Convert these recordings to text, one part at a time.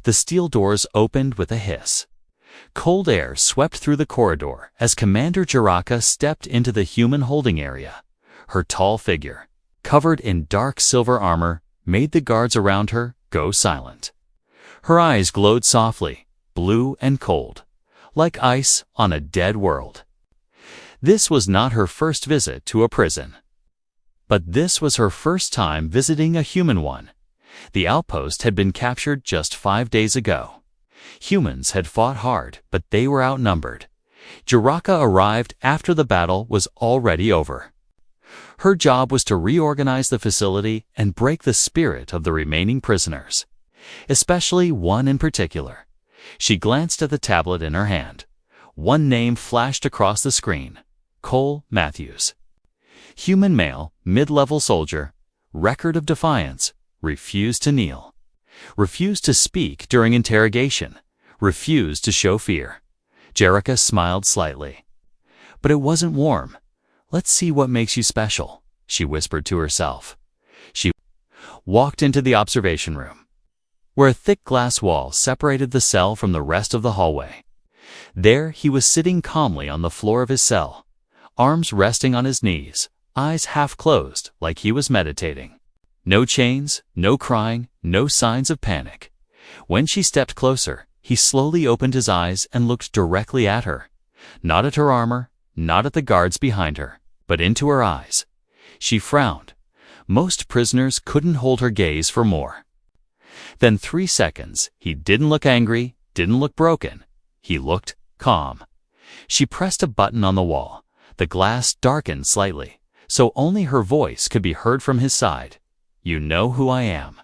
The steel doors opened with a hiss. Cold air swept through the corridor as Commander Jiraka stepped into the human holding area. Her tall figure, covered in dark silver armor, made the guards around her go silent. Her eyes glowed softly, blue and cold, like ice on a dead world. This was not her first visit to a prison. But this was her first time visiting a human one. The outpost had been captured just 5 days ago. Humans had fought hard, but they were outnumbered. Jiraka arrived after the battle was already over. Her job was to reorganize the facility and break the spirit of the remaining prisoners, especially one in particular. She glanced at the tablet in her hand. One name flashed across the screen: Cole Matthews. Human male, mid-level soldier, record of defiance, refused to kneel, refused to speak during interrogation, refused to show fear. Jiraka smiled slightly. But it wasn't warm. "Let's see what makes you special," she whispered to herself. She walked into the observation room, where a thick glass wall separated the cell from the rest of the hallway. There he was sitting calmly on the floor of his cell, arms resting on his knees, eyes half closed like he was meditating. No chains, no crying, no signs of panic. When she stepped closer, he slowly opened his eyes and looked directly at her. Not at her armor, not at the guards behind her, but into her eyes. She frowned. Most prisoners couldn't hold her gaze for more. Then 3 seconds, he didn't look angry, didn't look broken. He looked calm. She pressed a button on the wall. The glass darkened slightly, so only her voice could be heard from his side. "You know who I am?"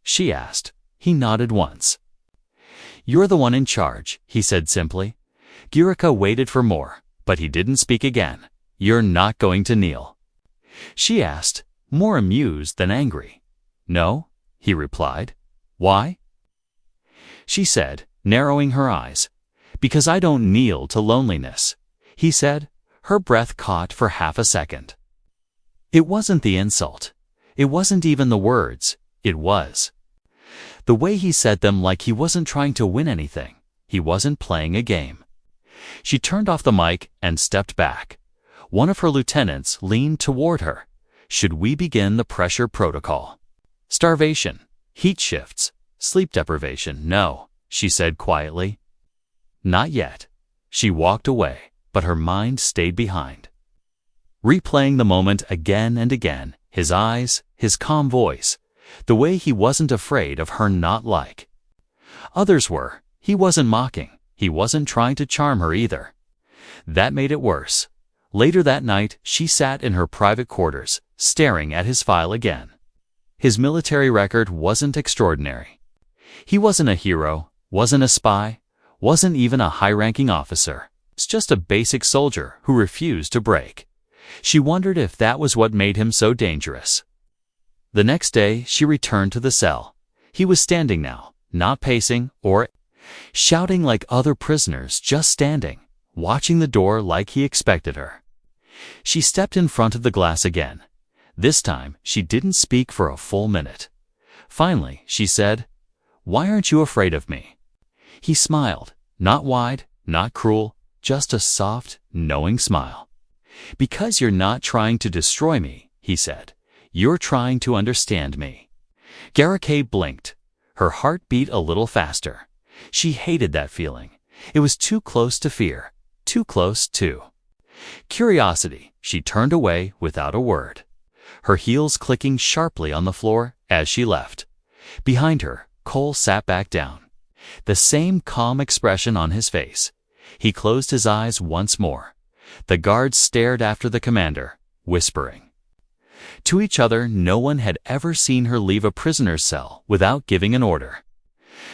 she asked. He nodded once. "You're the one in charge," he said simply. Jiraka waited for more, but he didn't speak again. "You're not going to kneel?" she asked, more amused than angry. "No," he replied. "Why?" she said, narrowing her eyes. "Because I don't kneel to loneliness," he said. Her breath caught for half a second. It wasn't the insult. It wasn't even the words. It was the way he said them, like he wasn't trying to win anything. He wasn't playing a game. She turned off the mic and stepped back. One of her lieutenants leaned toward her. "Should we begin the pressure protocol?" "Starvation, heat shifts, sleep deprivation, no," she said quietly. "Not yet." She walked away, but her mind stayed behind, replaying the moment again and again, his eyes, his calm voice, the way he wasn't afraid of her not like others were. He wasn't mocking. He wasn't trying to charm her either. That made it worse. Later that night, she sat in her private quarters, staring at his file again. His military record wasn't extraordinary. He wasn't a hero, wasn't a spy, wasn't even a high-ranking officer. It's just a basic soldier who refused to break. She wondered if that was what made him so dangerous. The next day, she returned to the cell. He was standing now, not pacing or shouting like other prisoners, just standing, watching the door like he expected her. She stepped in front of the glass again. This time, she didn't speak for a full minute. Finally, she said, "Why aren't you afraid of me?" He smiled, not wide, not cruel, just a soft, knowing smile. "Because you're not trying to destroy me," he said. "You're trying to understand me." Jiraka blinked. Her heart beat a little faster. She hated that feeling. It was too close to fear, too close to curiosity. She turned away without a word, her heels clicking sharply on the floor as she left. Behind her, Cole sat back down, the same calm expression on his face. He closed his eyes once more. The guards stared after the commander, whispering to each other. No one had ever seen her leave a prisoner's cell without giving an order.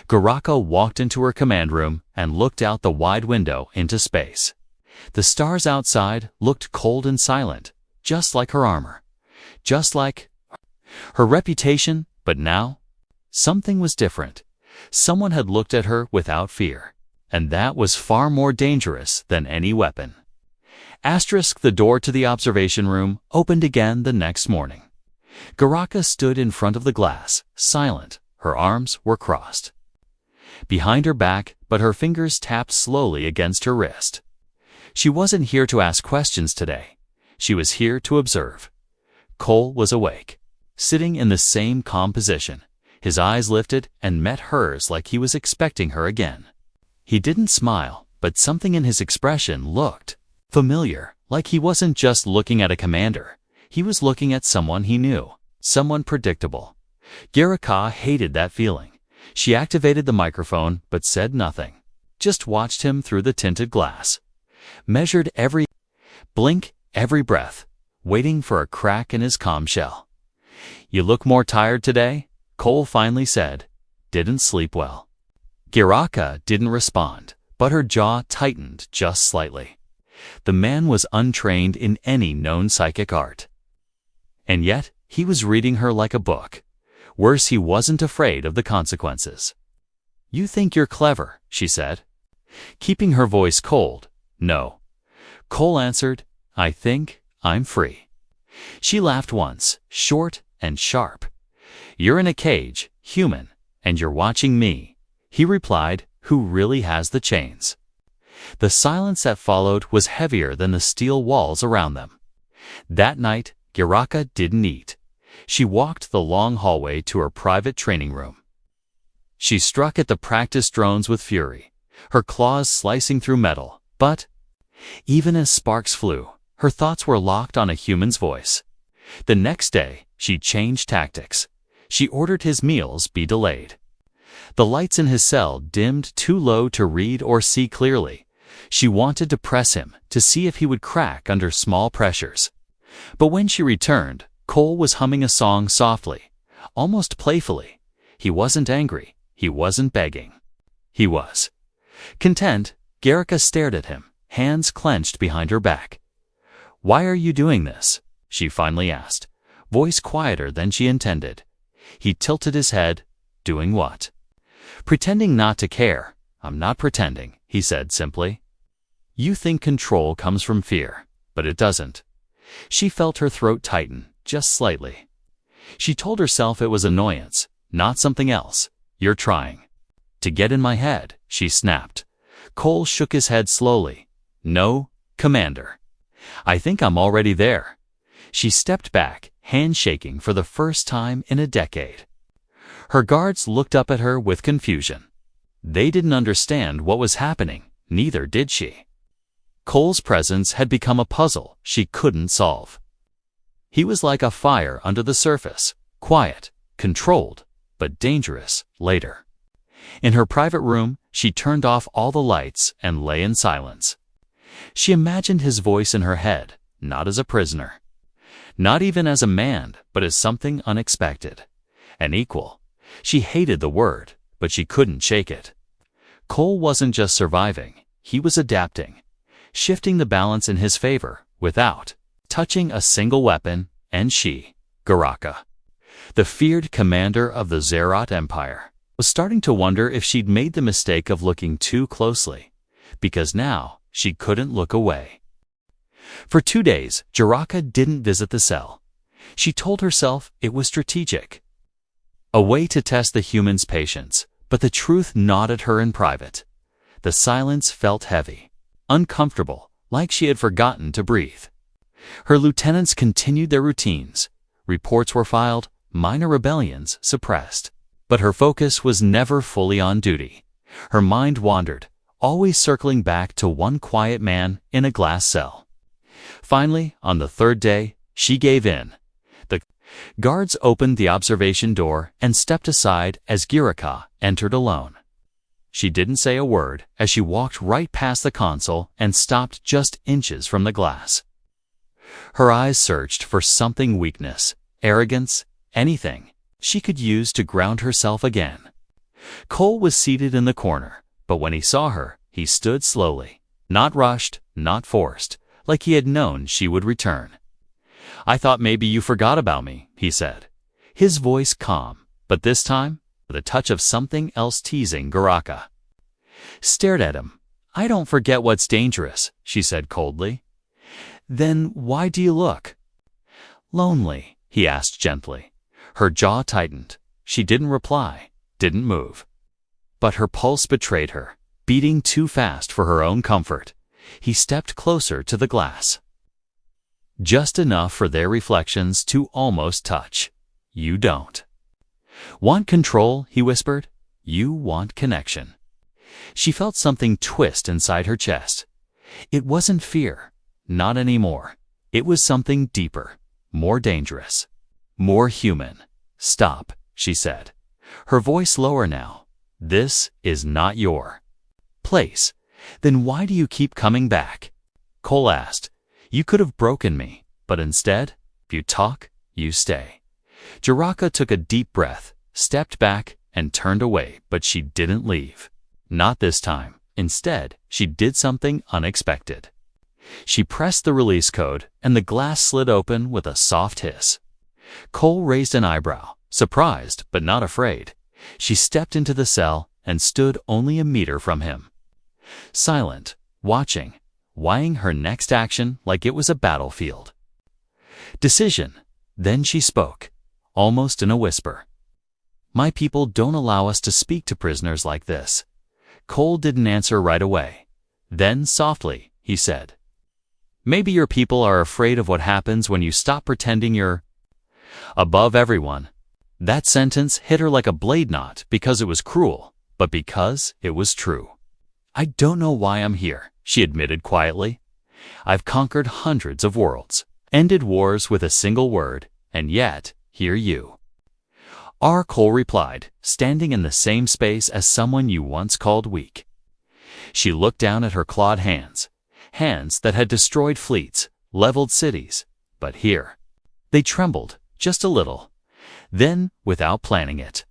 Jiraka walked into her command room and looked out the wide window into space. The stars outside looked cold and silent, just like her armor, just like her reputation. But now, something was different. Someone had looked at her without fear, and that was far more dangerous than any weapon. The door to the observation room opened again the next morning. Jiraka stood in front of the glass, silent. Her arms were crossed. behind her back, but her fingers tapped slowly against her wrist. She wasn't here to ask questions today. She was here to observe. Cole was awake, sitting in the same calm position. His eyes lifted and met hers like he was expecting her again. He didn't smile, but something in his expression looked familiar, like he wasn't just looking at a commander. He was looking at someone he knew, someone predictable. Giraka hated that feeling. She activated the microphone but said nothing, just watched him through the tinted glass. Measured every blink, every breath, waiting for a crack in his calm shell. "You look more tired today," Cole finally said. "Didn't sleep well." Giraka didn't respond, but her jaw tightened just slightly. The man was untrained in any known psychic art. And yet, he was reading her like a book. Worse, he wasn't afraid of the consequences. "You think you're clever," she said, keeping her voice cold. "No." Cole answered, "I think I'm free." She laughed once, short and sharp. "You're in a cage, human, and you're watching me," he replied, "who really has the chains?" The silence that followed was heavier than the steel walls around them. That night, Giraka didn't eat. She walked the long hallway to her private training room. She struck at the practice drones with fury, her claws slicing through metal, but even as sparks flew, her thoughts were locked on a human's voice. The next day, she changed tactics. She ordered his meals be delayed. The lights in his cell dimmed too low to read or see clearly. She wanted to press him to see if he would crack under small pressures. But when she returned, Cole was humming a song softly, almost playfully. He wasn't angry. He wasn't begging. He was content. Giraka stared at him, hands clenched behind her back. "Why are you doing this?" she finally asked, voice quieter than she intended. He tilted his head. "Doing what?" "Pretending not to care." "I'm not pretending," he said simply. "You think control comes from fear, but it doesn't." She felt her throat tighten, just slightly. She told herself it was annoyance, not something else. "You're trying to get in my head," she snapped. Cole shook his head slowly. "No, Commander. I think I'm already there." She stepped back, hand shaking for the first time in a decade. Her guards looked up at her with confusion. They didn't understand what was happening, neither did she. Cole's presence had become a puzzle she couldn't solve. He was like a fire under the surface, quiet, controlled, but dangerous later. In her private room, she turned off all the lights and lay in silence. She imagined his voice in her head, not as a prisoner. Not even as a man, but as something unexpected. An equal. She hated the word, but she couldn't shake it. Cole wasn't just surviving, he was adapting, shifting the balance in his favor without touching a single weapon, and she, Giraka, the feared commander of the Zerat Empire, was starting to wonder if she'd made the mistake of looking too closely, because now she couldn't look away. For 2 days, Giraka didn't visit the cell. She told herself it was strategic, a way to test the human's patience, but the truth gnawed at her in private. The silence felt heavy, uncomfortable, like she had forgotten to breathe. Her lieutenants continued their routines. Reports were filed, minor rebellions suppressed. But her focus was never fully on duty. Her mind wandered, always circling back to one quiet man in a glass cell. Finally, on the 3rd day, she gave in. The guards opened the observation door and stepped aside as Giraka entered alone. She didn't say a word as she walked right past the console and stopped just inches from the glass. Her eyes searched for something: weakness, arrogance, anything she could use to ground herself again. Cole was seated in the corner, but when he saw her, he stood slowly, not rushed, not forced, like he had known she would return. "I thought maybe you forgot about me," he said, his voice calm, but this time, with a touch of something else teasing. Giraka stared at him. "I don't forget what's dangerous," she said coldly. "Then why do you look lonely?" he asked gently. Her jaw tightened. She didn't reply, didn't move. But her pulse betrayed her, beating too fast for her own comfort. He stepped closer to the glass. Just enough for their reflections to almost touch. You don't want control, he whispered. You want connection. She felt something twist inside her chest. It wasn't fear. Not anymore. It was something deeper, more dangerous, more human. Stop, she said, her voice lower now. This is not your place. Then why do you keep coming back? Cole asked. You could have broken me, but instead, if you talk, you stay. Jiraka took a deep breath, stepped back, and turned away, but she didn't leave. Not this time. Instead, she did something unexpected. She pressed the release code, and the glass slid open with a soft hiss. Cole raised an eyebrow, surprised but not afraid. She stepped into the cell and stood only a meter from him. Silent, watching, weighing her next action like it was a battlefield. Decision. Then she spoke, almost in a whisper. My people don't allow us to speak to prisoners like this. Cole didn't answer right away. Then, softly, he said, maybe your people are afraid of what happens when you stop pretending you're above everyone. That sentence hit her like a blade, not because it was cruel, but because it was true. I don't know why I'm here, she admitted quietly. I've conquered hundreds of worlds, ended wars with a single word, and yet, here you are, Cole replied, standing in the same space as someone you once called weak. She looked down at her clawed hands, hands that had destroyed fleets, leveled cities, but here, they trembled, just a little. Then, without planning it,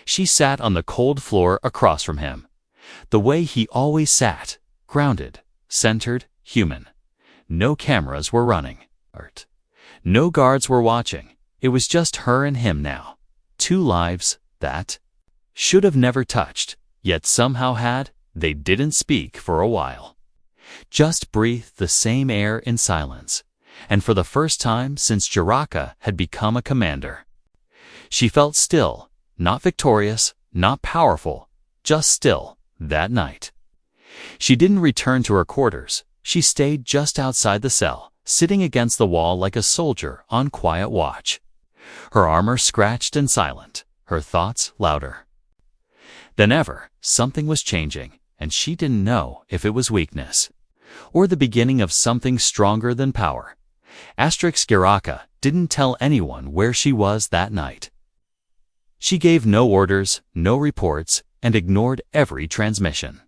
she sat on the cold floor across from him, the way he always sat, grounded, centered, human. No cameras were running. No guards were watching. It was just her and him now. Two lives that should have never touched, yet somehow had. They didn't speak for a while. Just breathed the same air in silence. And for the first time since Jiraka had become a commander, she felt still, not victorious, not powerful, just still, that night. She didn't return to her quarters. She stayed just outside the cell, sitting against the wall like a soldier on quiet watch. Her armor scratched and silent, her thoughts louder than ever. Something was changing, and she didn't know if it was weakness or the beginning of something stronger than power. Jiraka didn't tell anyone where she was that night. She gave no orders, no reports, and ignored every transmission.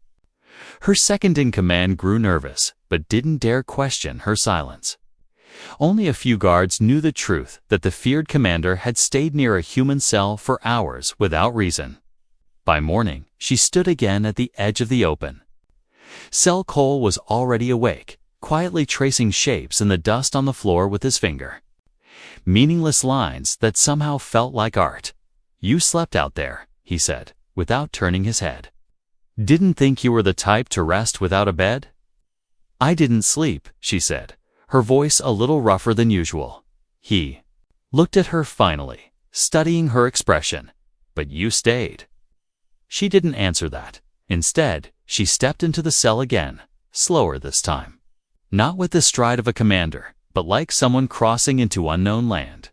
Her second-in-command grew nervous, but didn't dare question her silence. Only a few guards knew the truth that the feared commander had stayed near a human cell for hours without reason. By morning, she stood again at the edge of the open. Cell Cole was already awake, quietly tracing shapes in the dust on the floor with his finger. Meaningless lines that somehow felt like art. You slept out there, he said, without turning his head. Didn't think you were the type to rest without a bed? I didn't sleep, she said, her voice a little rougher than usual. He looked at her finally, studying her expression. But you stayed. She didn't answer that. Instead, she stepped into the cell again, slower this time. Not with the stride of a commander, but like someone crossing into unknown land.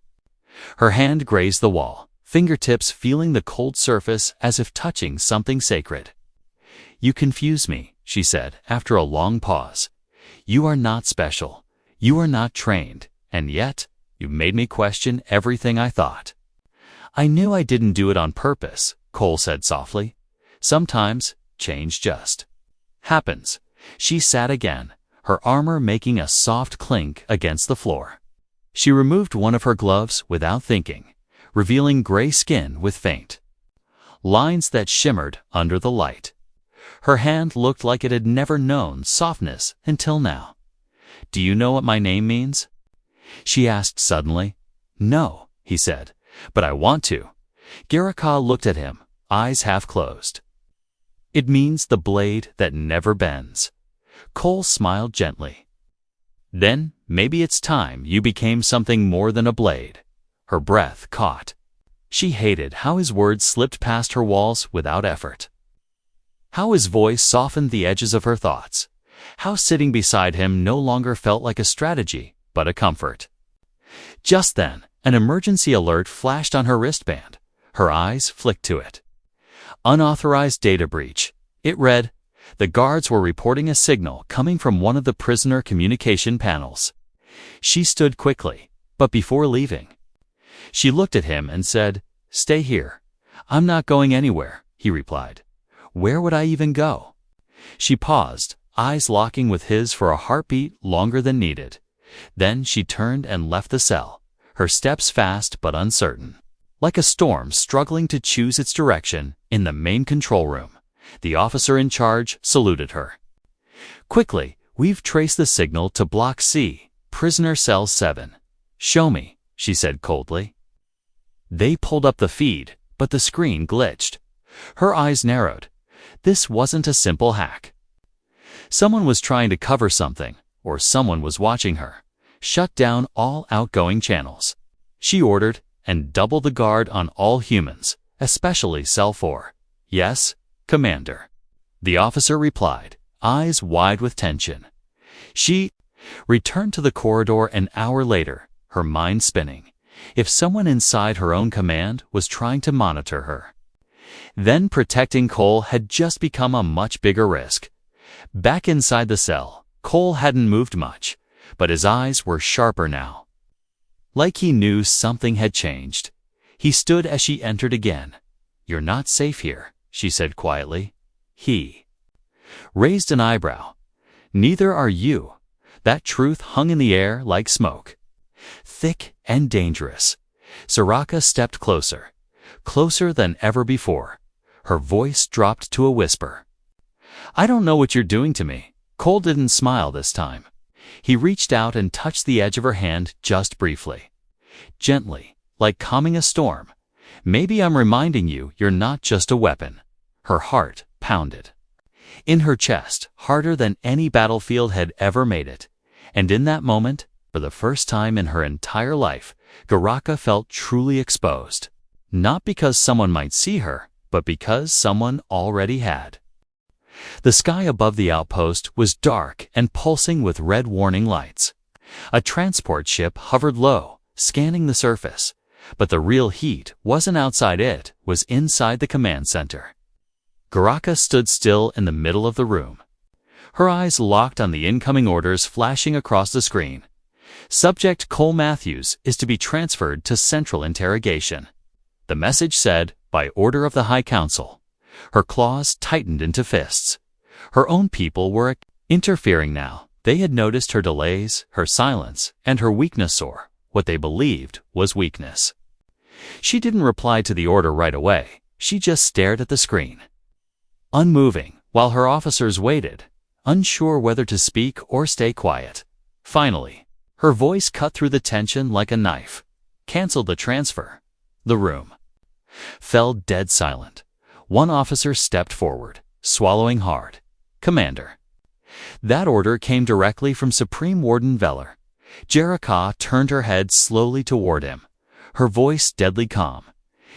Her hand grazed the wall, fingertips feeling the cold surface as if touching something sacred. You confuse me, she said after a long pause. You are not special. You are not trained, and yet, you made me question everything I thought. I knew I didn't do it on purpose, Cole said softly. Sometimes, change just happens. She sat again, her armor making a soft clink against the floor. She removed one of her gloves without thinking, revealing gray skin with faint lines that shimmered under the light. Her hand looked like it had never known softness until now. Do you know what my name means? She asked suddenly. No, he said, but I want to. Jiraka looked at him, eyes half closed. It means the blade that never bends. Cole smiled gently. Then, maybe it's time you became something more than a blade. Her breath caught. She hated how his words slipped past her walls without effort. How his voice softened the edges of her thoughts. How sitting beside him no longer felt like a strategy, but a comfort. Just then, an emergency alert flashed on her wristband. Her eyes flicked to it. Unauthorized data breach. It read, "The guards were reporting a signal coming from one of the prisoner communication panels." She stood quickly, but before leaving, she looked at him and said, "Stay here." "I'm not going anywhere," he replied. "Where would I even go?" She paused, eyes locking with his for a heartbeat longer than needed. Then she turned and left the cell, her steps fast but uncertain. Like a storm struggling to choose its direction, in the main control room, the officer in charge saluted her. "Quickly, we've traced the signal to Block C, prisoner cell 7. "Show me," she said coldly. They pulled up the feed, but the screen glitched. Her eyes narrowed. This wasn't a simple hack. Someone was trying to cover something, or someone was watching her. Shut down all outgoing channels, she ordered, and double the guard on all humans, especially Cell 4. "Yes, Commander," the officer replied, eyes wide with tension. She returned to the corridor an hour later, her mind spinning. If someone inside her own command was trying to monitor her, then protecting Cole had just become a much bigger risk. Back inside the cell, Cole hadn't moved much, but his eyes were sharper now. Like he knew something had changed. He stood as she entered again. "You're not safe here," she said quietly. He raised an eyebrow. "Neither are you." That truth hung in the air like smoke. Thick and dangerous. Soraka stepped closer, closer than ever before. Her voice dropped to a whisper. "I don't know what you're doing to me." Cole didn't smile this time. He reached out and touched the edge of her hand just briefly. Gently, like calming a storm. "Maybe I'm reminding you you're not just a weapon." Her heart pounded in her chest, harder than any battlefield had ever made it. And in that moment, for the first time in her entire life, Garaka felt truly exposed. Not because someone might see her, but because someone already had. The sky above the outpost was dark and pulsing with red warning lights. A transport ship hovered low, scanning the surface. But the real heat wasn't outside, it was inside the command center. Garaka stood still in the middle of the room. Her eyes locked on the incoming orders flashing across the screen. "Subject Cole Matthews is to be transferred to Central Interrogation," the message said, "by order of the High Council." Her claws tightened into fists. Her own people were interfering now. They had noticed her delays, her silence, and her weakness, or what they believed was weakness. She didn't reply to the order right away. She just stared at the screen, unmoving, while her officers waited, unsure whether to speak or stay quiet. Finally, her voice cut through the tension like a knife. "Cancel the transfer." The room fell dead silent. One officer stepped forward, swallowing hard. "Commander." That order came directly from Supreme Warden Veller. Jericka turned her head slowly toward him, her voice deadly calm.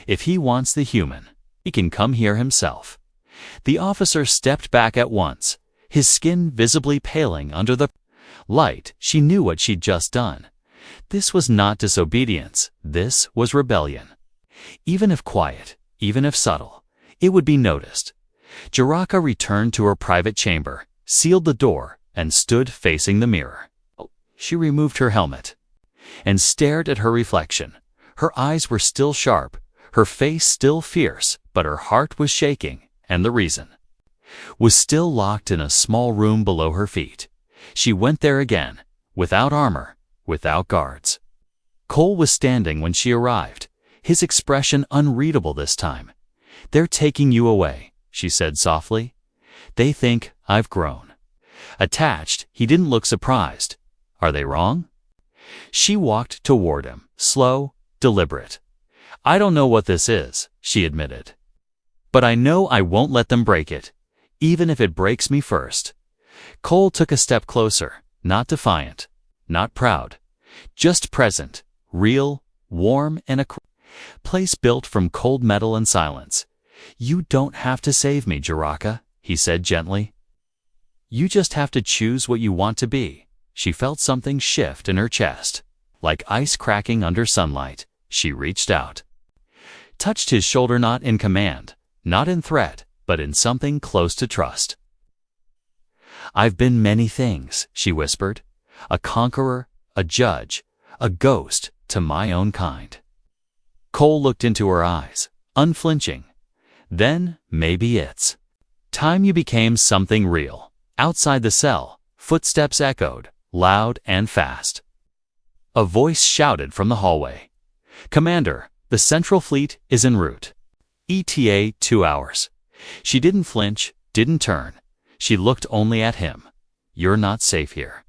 "If he wants the human, he can come here himself." The officer stepped back at once, his skin visibly paling under the light. She knew what she'd just done. This was not disobedience, this was rebellion. Even if quiet, even if subtle, it would be noticed. Jericka returned to her private chamber, sealed the door, and stood facing the mirror. She removed her helmet and stared at her reflection. Her eyes were still sharp, her face still fierce, but her heart was shaking, and the reason was still locked in a small room below her feet. She went there again, without armor, without guards. Cole was standing when she arrived, his expression unreadable this time. "They're taking you away," she said softly. "They think I've grown." Attached, he didn't look surprised. "Are they wrong?" She walked toward him, slow, deliberate. "I don't know what this is," she admitted. "But I know I won't let them break it, even if it breaks me first." Cole took a step closer, not defiant, not proud, just present, real, warm, and a place built from cold metal and silence. "You don't have to save me, Jericka," he said gently. You just have to choose what you want to be. She felt something shift in her chest. Like ice cracking under sunlight, she reached out. Touched his shoulder, not in command, not in threat, but in something close to trust. I've been many things, she whispered. A conqueror, a judge, a ghost to my own kind. Cole looked into her eyes, unflinching. Then, maybe it's time you became something real. Outside the cell, footsteps echoed, loud and fast. A voice shouted from the hallway. Commander, the Central Fleet is en route. ETA 2 hours. She didn't flinch, didn't turn. She looked only at him. You're not safe here.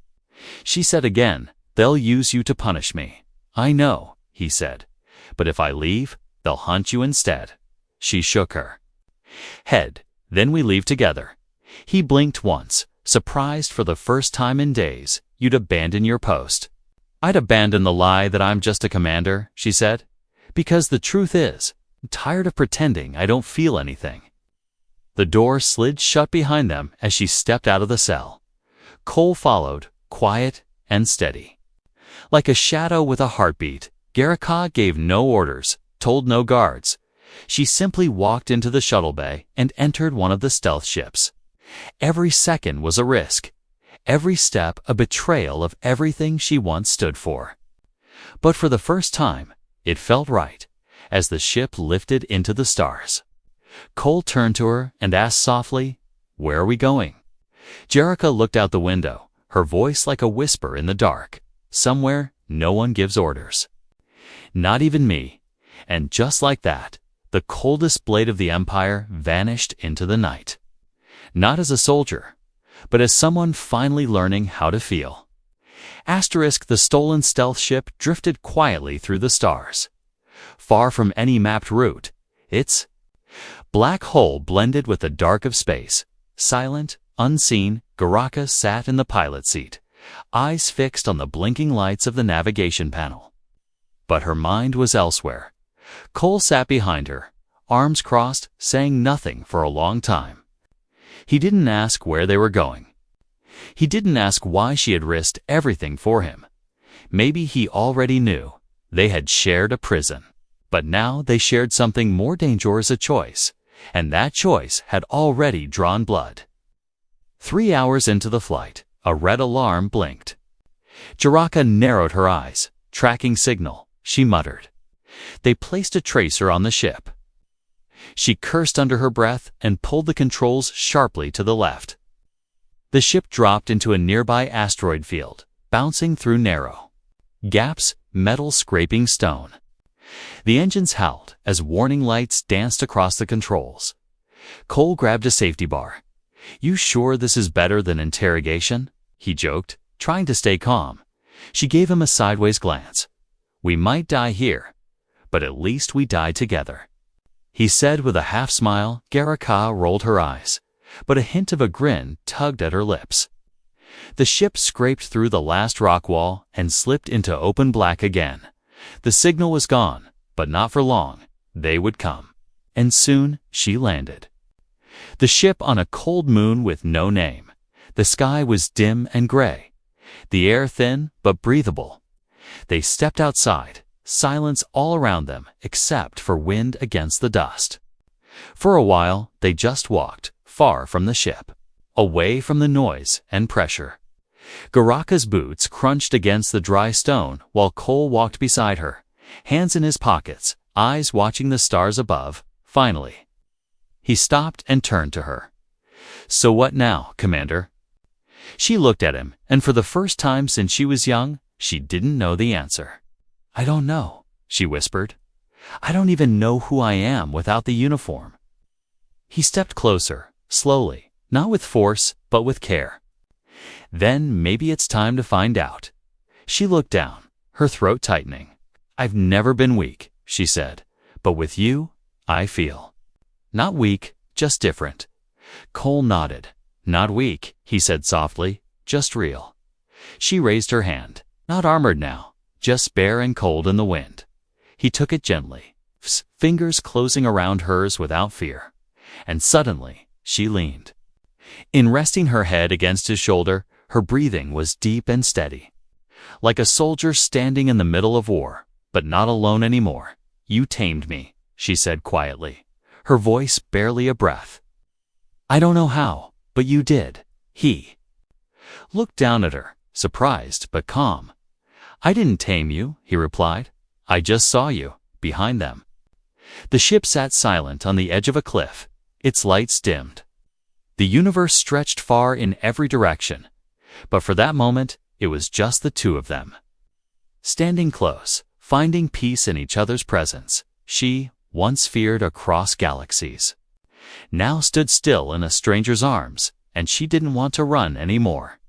She said again, they'll use you to punish me. I know, he said. But if I leave, they'll hunt you instead. She shook her head. Then we leave together. He blinked once, surprised for the first time in days. You'd abandon your post. I'd abandon the lie that I'm just a commander, she said. Because the truth is, I'm tired of pretending I don't feel anything. The door slid shut behind them as she stepped out of the cell. Cole followed, quiet and steady. Like a shadow with a heartbeat, Garika gave no orders, told no guards. She simply walked into the shuttle bay and entered one of the stealth ships. Every second was a risk. Every step a betrayal of everything she once stood for. But for the first time, it felt right, as the ship lifted into the stars. Cole turned to her and asked softly, "Where are we going?" Garika looked out the window, her voice like a whisper in the dark. Somewhere no one gives orders. Not even me. And just like that, the coldest blade of the Empire vanished into the night. Not as a soldier, but as someone finally learning how to feel. The stolen stealth ship drifted quietly through the stars. Far from any mapped route, its black hole blended with the dark of space. Silent, unseen, Garika sat in the pilot seat, eyes fixed on the blinking lights of the navigation panel. But her mind was elsewhere. Cole sat behind her, arms crossed, saying nothing for a long time. He didn't ask where they were going. He didn't ask why she had risked everything for him. Maybe he already knew. They had shared a prison. But now they shared something more dangerous, a choice. And that choice had already drawn blood. 3 hours into the flight, a red alarm blinked. Garika narrowed her eyes. Tracking signal, she muttered. They placed a tracer on the ship. She cursed under her breath and pulled the controls sharply to the left. The ship dropped into a nearby asteroid field, bouncing through narrow gaps, metal scraping stone. The engines howled as warning lights danced across the controls. Cole grabbed a safety bar. "You sure this is better than interrogation?" he joked, trying to stay calm. She gave him a sideways glance. "We might die here, but at least we died together," he said with a half smile. Garika rolled her eyes, but a hint of a grin tugged at her lips. The ship scraped through the last rock wall and slipped into open black again. The signal was gone, but not for long. They would come. And soon she landed. The ship on a cold moon with no name. The sky was dim and gray. The air thin but breathable. They stepped outside, silence all around them except for wind against the dust. For a while they just walked, far from the ship, away from the noise and pressure. Garika's boots crunched against the dry stone while Cole walked beside her, hands in his pockets, eyes watching the stars above. Finally, he stopped and turned to her. "So what now, Commander?" She looked at him, and for the first time since she was young, she didn't know the answer. "I don't know," she whispered. "I don't even know who I am without the uniform." He stepped closer, slowly, not with force, but with care. "Then maybe it's time to find out." She looked down, her throat tightening. "I've never been weak," she said, "but with you, I feel not weak, just different." Cole nodded. "Not weak," he said softly, "just real." She raised her hand, not armored now, just bare and cold in the wind. He took it gently, fingers closing around hers without fear. And suddenly, she leaned. In resting her head against his shoulder, her breathing was deep and steady. Like a soldier standing in the middle of war, but not alone anymore. "You tamed me," she said quietly, her voice barely a breath. "I don't know how, but you did." He looked down at her, surprised but calm. "I didn't tame you," he replied. "I just saw you, behind them." The ship sat silent on the edge of a cliff, its lights dimmed. The universe stretched far in every direction, but for that moment, it was just the two of them. Standing close, finding peace in each other's presence, she, once feared across galaxies, now stood still in a stranger's arms, and she didn't want to run anymore.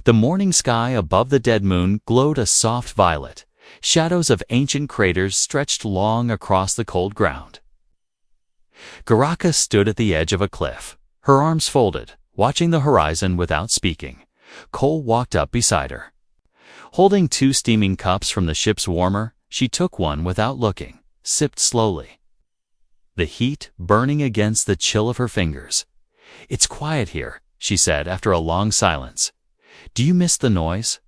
The morning sky above the dead moon glowed a soft violet. Shadows of ancient craters stretched long across the cold ground. Garaka stood at the edge of a cliff, her arms folded, watching the horizon without speaking. Cole walked up beside her. Holding 2 steaming cups from the ship's warmer, she took one without looking, sipped slowly, the heat burning against the chill of her fingers. "It's quiet here," she said after a long silence. "Do you miss the noise?"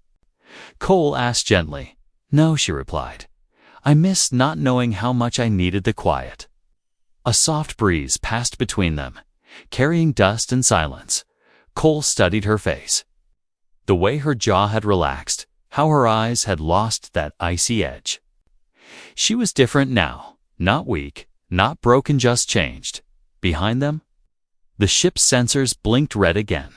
Cole asked gently. "No," she replied. "I miss not knowing how much I needed the quiet." A soft breeze passed between them, carrying dust and silence. Cole studied her face. The way her jaw had relaxed, how her eyes had lost that icy edge. She was different now, not weak, not broken, just changed. Behind them, the ship's sensors blinked red again.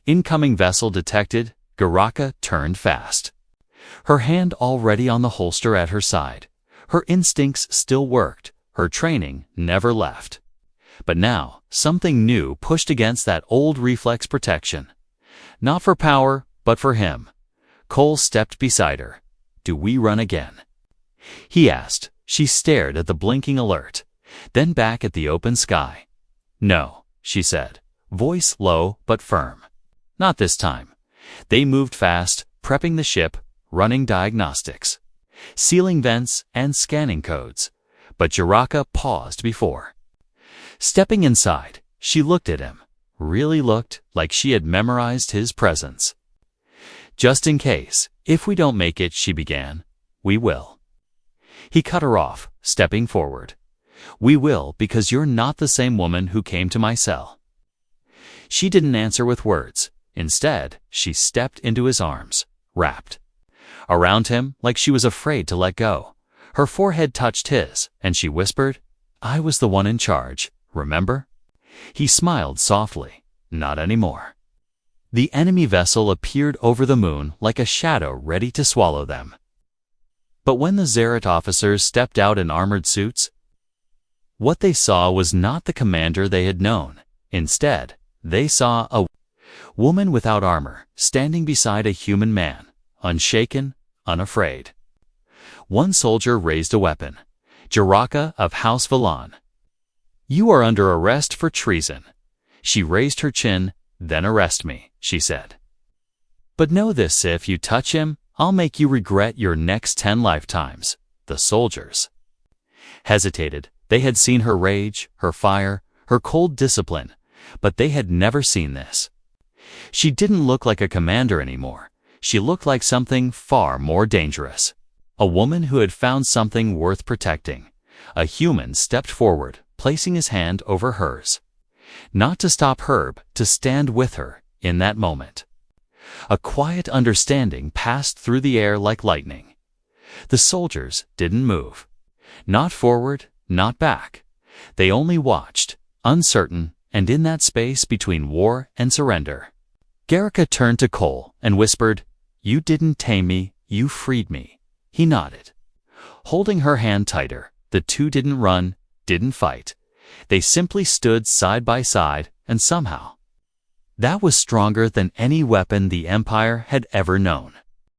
Incoming vessel detected. Garaka turned fast, her hand already on the holster at her side. Her instincts still worked, her training never left. But now, something new pushed against that old reflex protection. Not for power, but for him. Cole stepped beside her. "Do we run again?" he asked. She stared at the blinking alert, then back at the open sky. "No," she said, voice low but firm. "Not this time." They moved fast, prepping the ship, running diagnostics, sealing vents and scanning codes. But Garaka paused before stepping inside. She looked at him, really looked like she had memorized his presence. "Just in case, if we don't make it," she began. "We will." He cut her off, stepping forward. "We will, because you're not the same woman who came to my cell." She didn't answer with words. Instead, she stepped into his arms, wrapped around him like she was afraid to let go. Her forehead touched his, and she whispered, "I was the one in charge, remember?" He smiled softly. "Not anymore." The enemy vessel appeared over the moon like a shadow ready to swallow them. But when the Zerat officers stepped out in armored suits, what they saw was not the commander they had known. Instead, they saw a woman without armor, standing beside a human man, unshaken, unafraid. One soldier raised a weapon. "Garaka of House Valan, you are under arrest for treason." She raised her chin. "Then arrest me," she said. "But know this, if you touch him, I'll make you regret your next 10 lifetimes." The soldiers hesitated. They had seen her rage, her fire, her cold discipline, but they had never seen this. She didn't look like a commander anymore. She looked like something far more dangerous. A woman who had found something worth protecting. A human stepped forward, placing his hand over hers. Not to stop Herb, to stand with her in that moment. A quiet understanding passed through the air like lightning. The soldiers didn't move. Not forward, not back. They only watched, uncertain, and in that space between war and surrender. Garaka turned to Cole and whispered, "You didn't tame me, you freed me." He nodded. Holding her hand tighter, the two didn't run, didn't fight. They simply stood side by side, and somehow, that was stronger than any weapon the Empire had ever known.